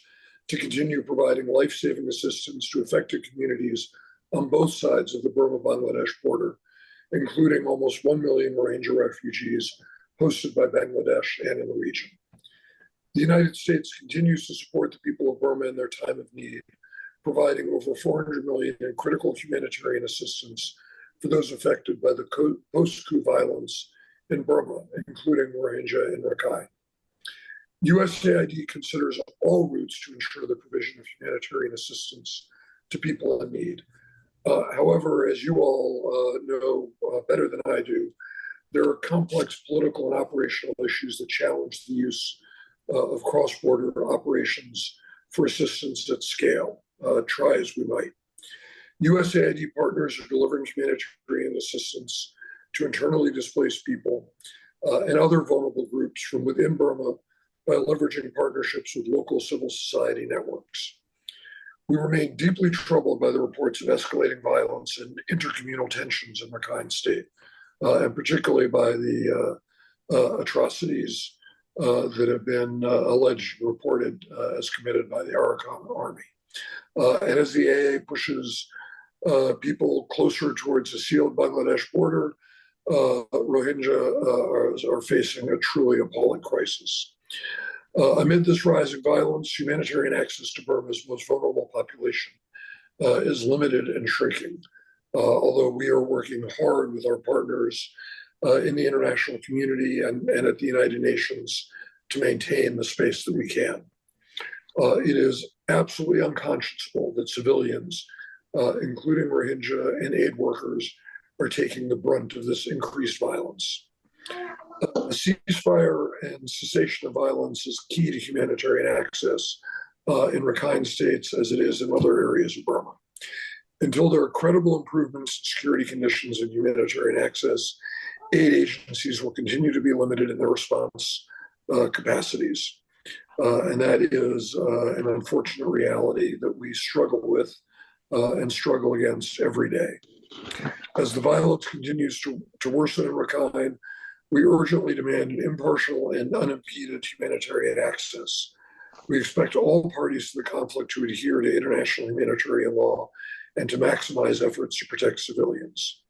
to continue providing life-saving assistance to affected communities on both sides of the Burma-Bangladesh border, including almost 1 million Rohingya refugees hosted by Bangladesh and in the region. The United States continues to support the people of Burma in their time of need, providing over $400 million in critical humanitarian assistance for those affected by the post-coup violence in Burma, including Rohingya and Rakhine. USAID considers all routes to ensure the provision of humanitarian assistance to people in need. However, as you all know better than I do, there are complex political and operational issues that challenge the use of cross-border operations for assistance at scale, try as we might. USAID partners are delivering humanitarian assistance to internally displaced people and other vulnerable groups from within Burma by leveraging partnerships with local civil society networks. We remain deeply troubled by the reports of escalating violence and intercommunal tensions in Rakhine State, and particularly by the atrocities that have been alleged and reported as committed by the Arakan army. And as the AA pushes people closer towards the sealed Bangladesh border, Rohingya are facing a truly appalling crisis. Amid this rising violence, humanitarian access to Burma's most vulnerable population is limited and shrinking, although we are working hard with our partners in the international community and at the United Nations to maintain the space that we can. It is absolutely unconscionable that civilians, including Rohingya and aid workers, are taking the brunt of this increased violence. A ceasefire and cessation of violence is key to humanitarian access in Rakhine states as it is in other areas of Burma. Until there are credible improvements in security conditions and humanitarian access, aid agencies will continue to be limited in their response capacities. And that is an unfortunate reality that we struggle with and struggle against every day. As the violence continues to worsen in Rakhine, we urgently demand an impartial and unimpeded humanitarian access. We expect all parties to the conflict to adhere to international humanitarian law and to maximize efforts to protect civilians.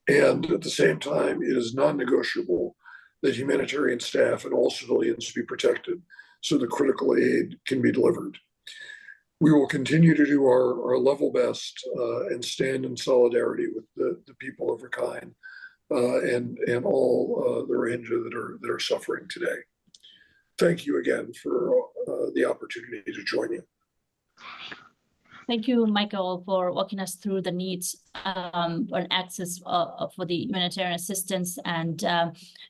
And at the same time, it is non-negotiable that humanitarian staff and all civilians be protected so the critical aid can be delivered. We will continue to do our level best and stand in solidarity with the people of Rakhine and all the Rohingya that are suffering today. Thank you again for the opportunity to join you. Thank you, Michael, for walking us through the needs and access for the humanitarian assistance. And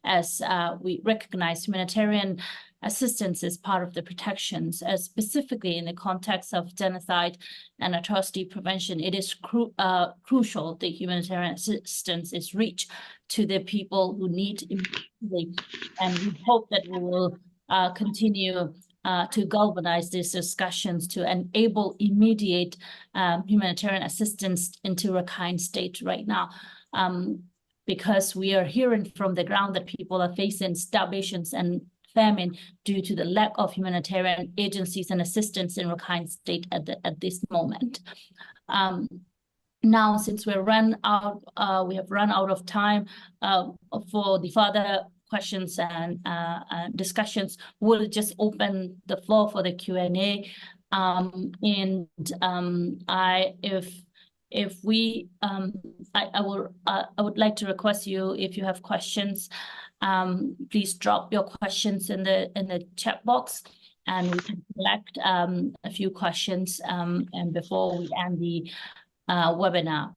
as we recognize, humanitarian assistance is part of the protections, specifically in the context of genocide and atrocity prevention. It is crucial that humanitarian assistance is reached to the people who need it. And we hope that we will continue to galvanize these discussions to enable immediate humanitarian assistance into Rakhine State right now. Because we are hearing from the ground that people are facing starvations and famine due to the lack of humanitarian agencies and assistance in Rakhine State at this moment. Now, since we have run out of time for the further questions and discussions, we'll just open the floor for the Q&A. I would like to request you, if you have questions, please drop your questions in the chat box, and we can collect a few questions and before we end the webinar.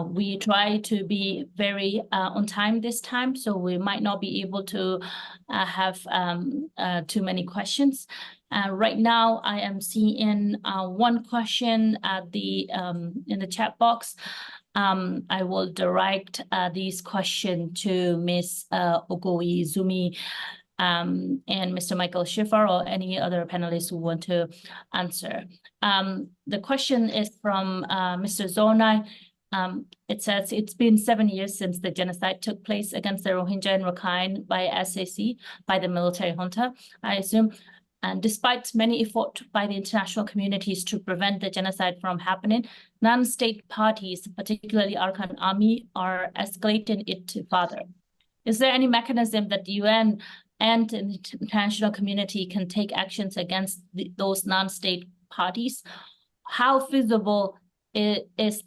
We try to be very on time this time, so we might not be able to have too many questions. Right now, I am seeing one question at in the chat box. I will direct this question to Ms. Ogoyi Zumi and Mr. Michael Schiffer or any other panelists who want to answer. The question is from Mr. Zonai. It says, it's been 7 years since the genocide took place against the Rohingya in Rakhine by SAC, by the military junta, I assume. And despite many efforts by the international communities to prevent the genocide from happening, non-state parties, particularly Arakan army, are escalating it further. Is there any mechanism that the UN and the international community can take actions against those non-state parties? How feasible is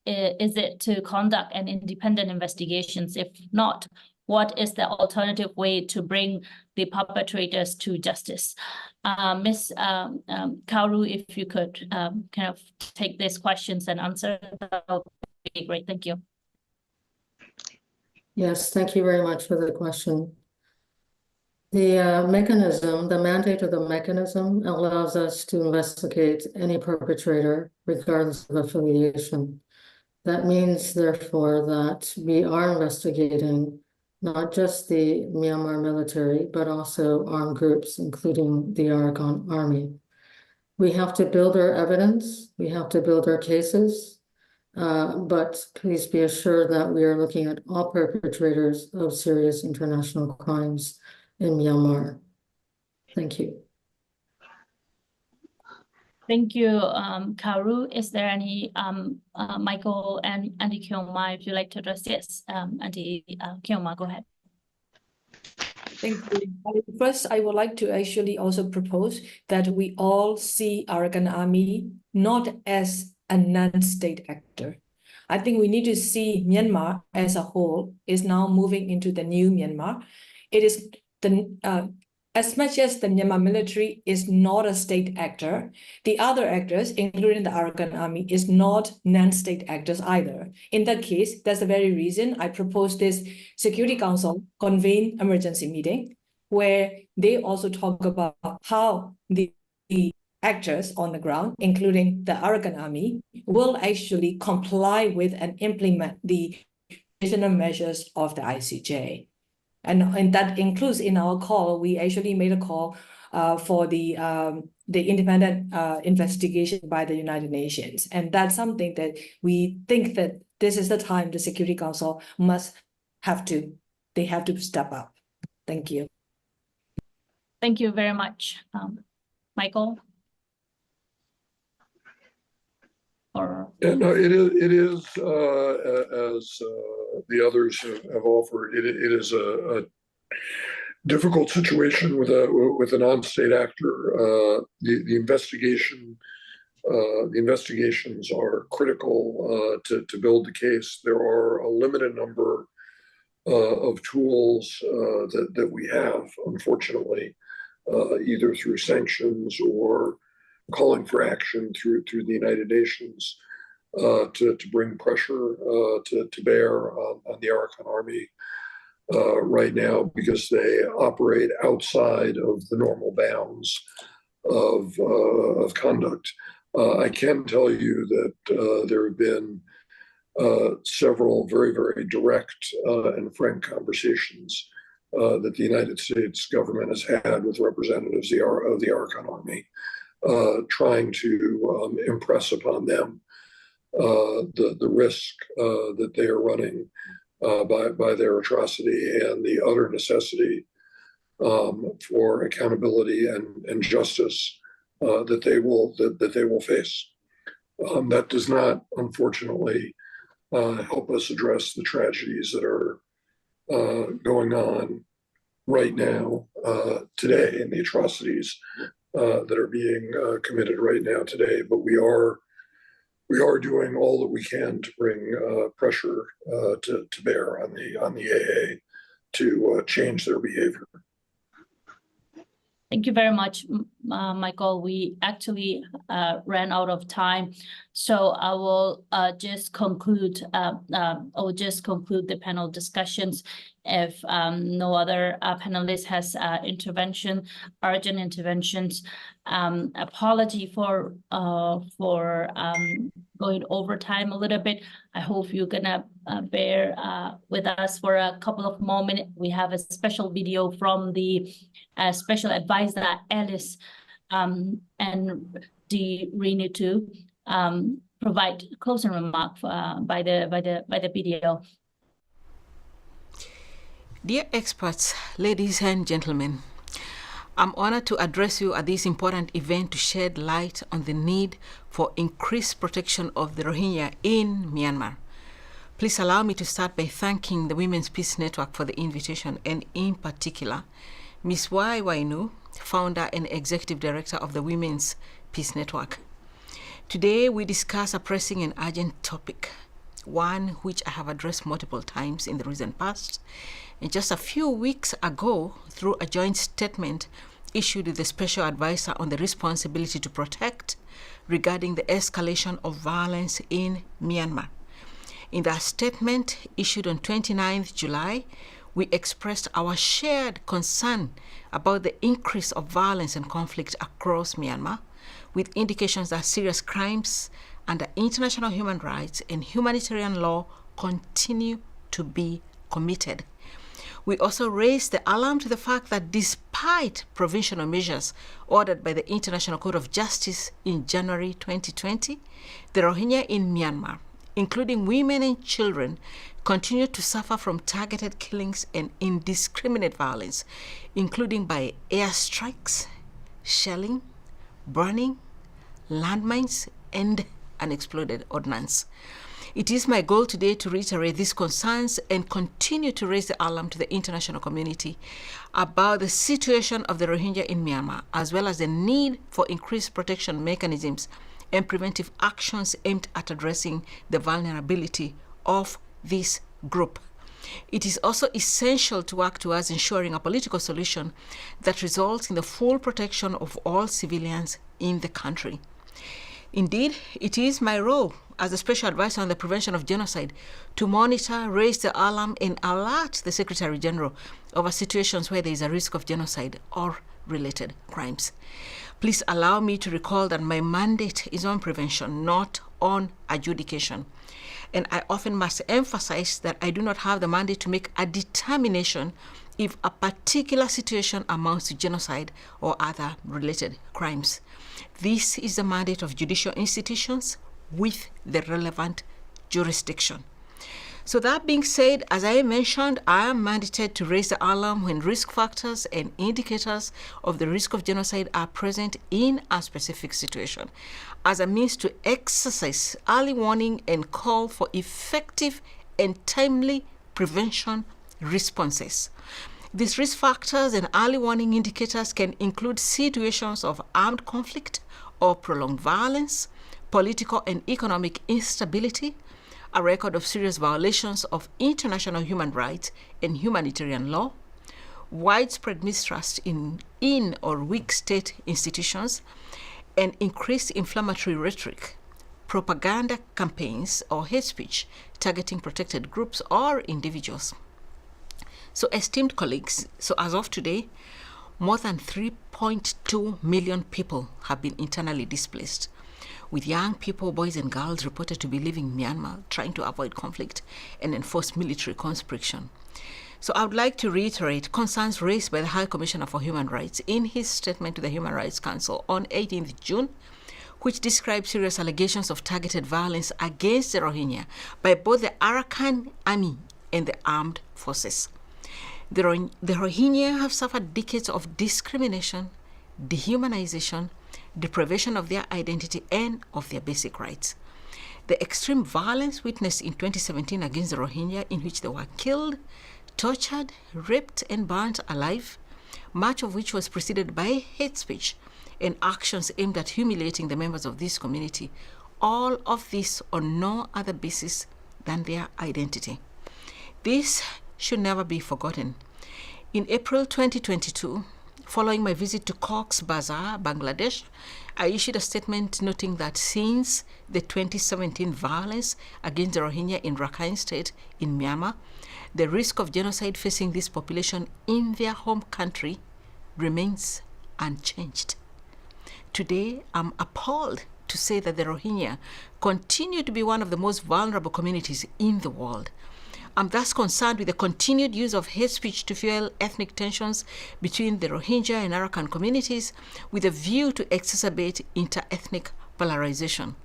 it to conduct an independent investigations? If not, what is the alternative way to bring the perpetrators to justice? Ms. Kauru, if you could kind of take these questions and answer, that would be great. Thank you. Yes, thank you very much for the question. The mechanism, the mandate of the mechanism allows us to investigate any perpetrator regardless of affiliation. That means, therefore, that we are investigating not just the Myanmar military, but also armed groups, including the Arakan army. We have to build our evidence, we have to build our cases, but please be assured that we are looking at all perpetrators of serious international crimes in Myanmar. Thank you. Thank you, Kauru. Is there any, Michael and Andy Kyoma, if you'd like to address? Yes, Andy Kyoma, go ahead. Thank you. First, I would like to actually also propose that we all see Arakan Army not as a non-state actor. I think we need to see Myanmar as a whole is now moving into the new Myanmar. It is as much as the Myanmar military is not a state actor, the other actors, including the Arakan army, is not non-state actors either. In that case, that's the very reason I propose this Security Council convene emergency meeting, where they also talk about how the actors on the ground, including the Arakan army, will actually comply with and implement the additional measures of the ICJ. And that includes in our call, we actually made a call for the independent investigation by the United Nations. And that's something that we think that this is the time the Security Council they have to step up. Thank you. Thank you very much. Michael? Yeah, no, it is as the others have offered. It is a difficult situation with a non-state actor. The investigations are critical to build the case. There are a limited number of tools that we have, unfortunately, either through sanctions or calling for action through the United Nations to bring pressure to bear on the Arakan army right now, because they operate outside of the normal bounds of conduct. I can tell you that there have been several very, very direct and frank conversations that the United States government has had with representatives of the Arakan army, trying to impress upon them the risk that they are running by their atrocity and the utter necessity for accountability and justice that they will face. That does not, unfortunately, help us address the tragedies that are going on right now, today, and the atrocities that are being committed right now today. But we are doing all that we can to bring pressure to bear on the AA to change their behavior. Thank you very much, Michael. We actually ran out of time, so I will just conclude. The panel discussions. If no other panelist has urgent interventions. Apology for going over time a little bit. I hope you're gonna bear with us for a couple of more minutes. We have a special video from the Special Advisor Alice and the Renu to provide closing remark by the video. Dear experts, ladies and gentlemen, I'm honored to address you at this important event to shed light on the need for increased protection of the Rohingya in Myanmar. Please allow me to start by thanking the Women's Peace Network for the invitation, and in particular, Ms. Wai Wai Nu, founder and executive director of the Women's Peace Network. Today, we discuss a pressing and urgent topic, one which I have addressed multiple times in the recent past, And just a few weeks ago, through a joint statement issued with the Special Advisor on the Responsibility to Protect regarding the escalation of violence in Myanmar. In that statement issued on 29th July, we expressed our shared concern about the increase of violence and conflict across Myanmar, with indications that serious crimes under international human rights and humanitarian law continue to be committed. We also raised the alarm to the fact that despite provisional measures ordered by the International Court of Justice in January 2020, the Rohingya in Myanmar, including women and children, continue to suffer from targeted killings and indiscriminate violence, including by airstrikes, shelling, burning, landmines, and unexploded ordnance. It is my goal today to reiterate these concerns and continue to raise the alarm to the international community about the situation of the Rohingya in Myanmar, as well as the need for increased protection mechanisms and preventive actions aimed at addressing the vulnerability of this group. It is also essential to work towards ensuring a political solution that results in the full protection of all civilians in the country. Indeed, it is my role as a Special Advisor on the Prevention of Genocide to monitor, raise the alarm, and alert the Secretary General over situations where there is a risk of genocide or related crimes. Please allow me to recall that my mandate is on prevention, not on adjudication. And I often must emphasize that I do not have the mandate to make a determination if a particular situation amounts to genocide or other related crimes. This is the mandate of judicial institutions with the relevant jurisdiction. So that being said, as I mentioned, I am mandated to raise the alarm when risk factors and indicators of the risk of genocide are present in a specific situation, as a means to exercise early warning and call for effective and timely prevention responses. These risk factors and early warning indicators can include situations of armed conflict or prolonged violence, political and economic instability, a record of serious violations of international human rights and humanitarian law, widespread mistrust in or weak state institutions, and increased inflammatory rhetoric, propaganda campaigns, or hate speech targeting protected groups or individuals. So, esteemed colleagues, so as of today, more than 3.2 million people have been internally displaced, with young people, boys and girls, reported to be leaving Myanmar, trying to avoid conflict and enforce military conscription. So I would like to reiterate concerns raised by the High Commissioner for Human Rights in his statement to the Human Rights Council on 18th June, which described serious allegations of targeted violence against the Rohingya by both the Arakan army and the armed forces. The Rohingya have suffered decades of discrimination, dehumanization, deprivation of their identity and of their basic rights. The extreme violence witnessed in 2017 against the Rohingya, in which they were killed, tortured, raped, and burnt alive, much of which was preceded by hate speech and actions aimed at humiliating the members of this community, all of this on no other basis than their identity. This should never be forgotten. In April 2022, following my visit to Cox's Bazar, Bangladesh, I issued a statement noting that since the 2017 violence against the Rohingya in Rakhine State in Myanmar, the risk of genocide facing this population in their home country remains unchanged. Today, I'm appalled to say that the Rohingya continue to be one of the most vulnerable communities in the world. I'm thus concerned with the continued use of hate speech to fuel ethnic tensions between the Rohingya and Arakan communities with a view to exacerbate inter-ethnic polarization.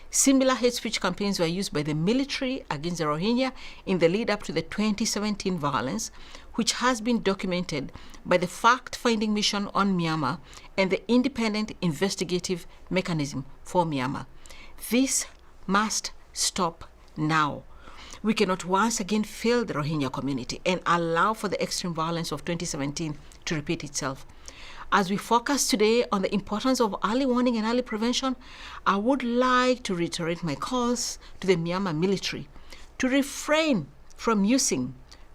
Similar hate speech campaigns were used by the military against the Rohingya in the lead up to the 2017 violence, which has been documented by the fact-finding mission on Myanmar and the independent investigative mechanism for Myanmar. This must stop now. We cannot once again fail the Rohingya community and allow for the extreme violence of 2017 to repeat itself. As we focus today on the importance of early warning and early prevention, I would like to reiterate my calls to the Myanmar military to refrain from using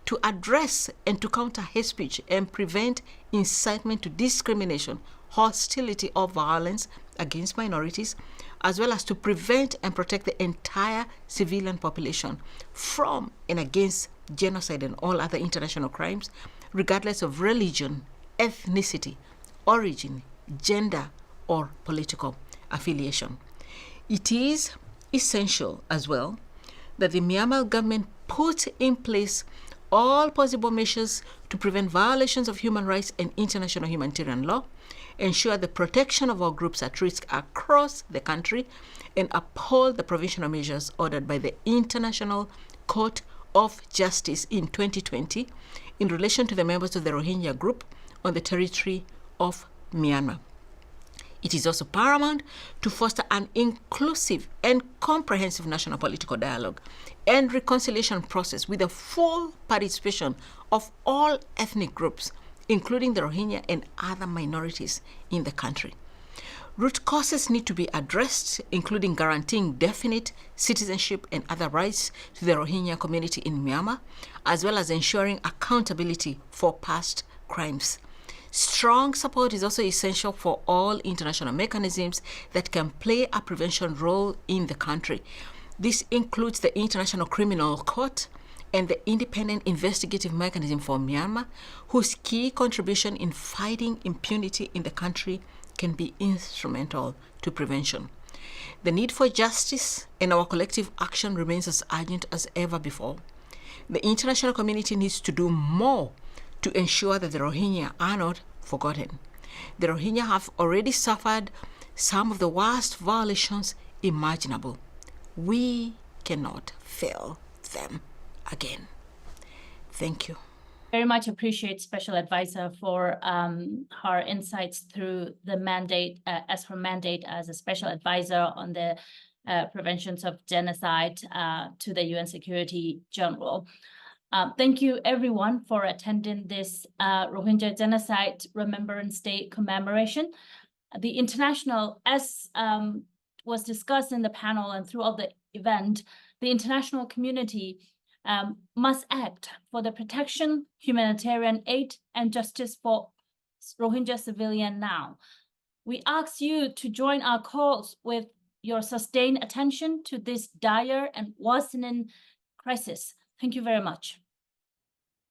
to address and to counter hate speech and prevent incitement to discrimination, hostility, or violence against minorities, as well as to prevent and protect the entire civilian population from and against genocide and all other international crimes, regardless of religion, ethnicity, origin, gender, or political affiliation. It is essential as well that the Myanmar government put in place all possible measures to prevent violations of human rights and international humanitarian law, ensure the protection of all groups at risk across the country, and uphold the provisional measures ordered by the International Court of Justice in 2020 in relation to the members of the Rohingya group on the territory of Myanmar. It is also paramount to foster an inclusive and comprehensive national political dialogue and reconciliation process with the full participation of all ethnic groups, including the Rohingya and other minorities in the country. Root causes need to be addressed, including guaranteeing definite citizenship and other rights to the Rohingya community in Myanmar, as well as ensuring accountability for past crimes. Strong support is also essential for all international mechanisms that can play a prevention role in the country. This includes the International Criminal Court and the Independent Investigative Mechanism for Myanmar, whose key contribution in fighting impunity in the country can be instrumental to prevention. The need for justice and our collective action remains as urgent as ever before. The international community needs to do more to ensure that the Rohingya are not forgotten. The Rohingya have already suffered some of the worst violations imaginable. We cannot fail them again. Thank you. Very much appreciate Special Advisor for her insights through the mandate, as her mandate as a Special Advisor on the preventions of genocide to the UN Security General. Thank you everyone for attending this Rohingya Genocide Remembrance Day commemoration. The international, as was discussed in the panel and throughout the event, the international community must act for the protection, humanitarian aid, and justice for Rohingya civilians now. We ask you to join our calls with your sustained attention to this dire and worsening crisis. Thank you very much.